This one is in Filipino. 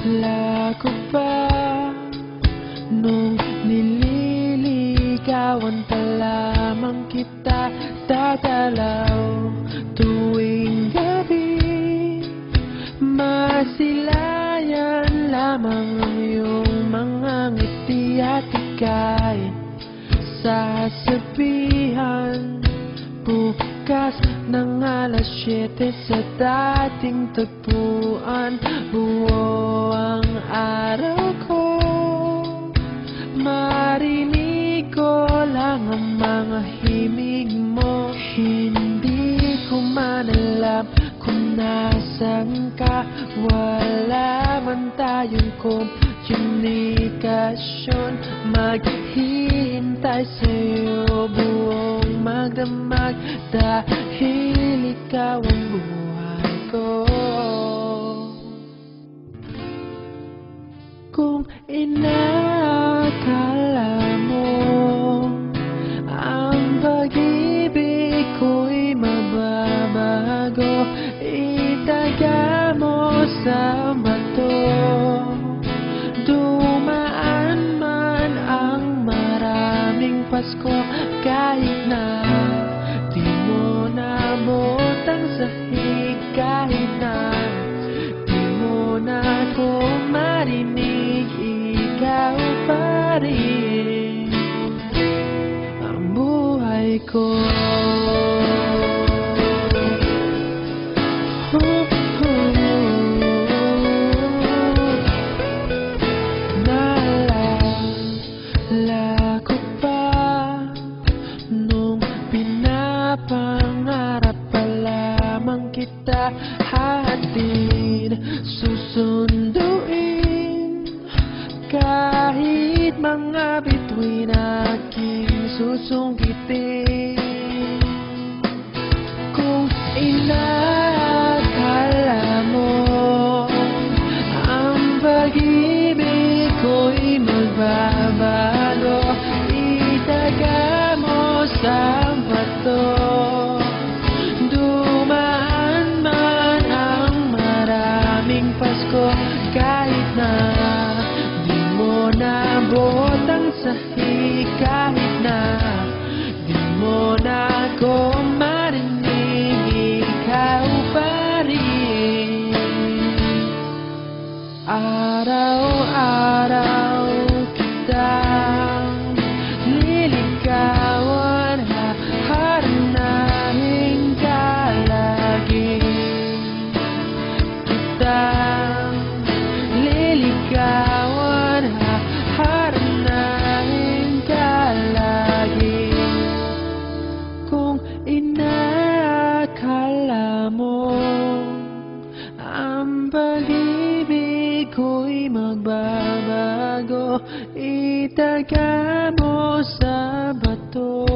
Naalala ko pa nung nililigawan pa lamang kita, tatalaw tuwing gabi. Masilayan lamang ang iyong mga ngiti at ika'y sasabihan bukas ng alas 7 sa dating tagpuan. Buo ang araw ko, marinig ko lang ang mga himig mo. Hindi ko man alam kung nasan ka, wala man tayong komunikasyon. Maghihintay sa'yo buong magdamag dahil ikaw ang buhay ko. Kung inakala mo ang pag-ibig ko'y mababago, itaga mo sa bato. Dumaan man ang maraming Pasko, kahit na di mo naabot ang sahig, kahit na di mo na ako marinig, ikaw pa rin ang buhay ko. Naalala ko pa nung pinapangarap pa lamang kita, hatid susunduin kahit mga bituin aking susungkitin. Kung inakala mo ang pag-ibig ko'y magbabago, itaga mo sa bato. Dumaan man ang maraming Pasko, kahit na di mo naabot ang sahig, kahit na di mo na ako marinig, ikaw pa rin. Araw-araw kitang nililigawan, haharanahin ka lagi. Kitang nililigawan, haharanahin ka lagi. Kung inakala mo ang pag-ibig ko'y magbabago, itaga mo sa bato.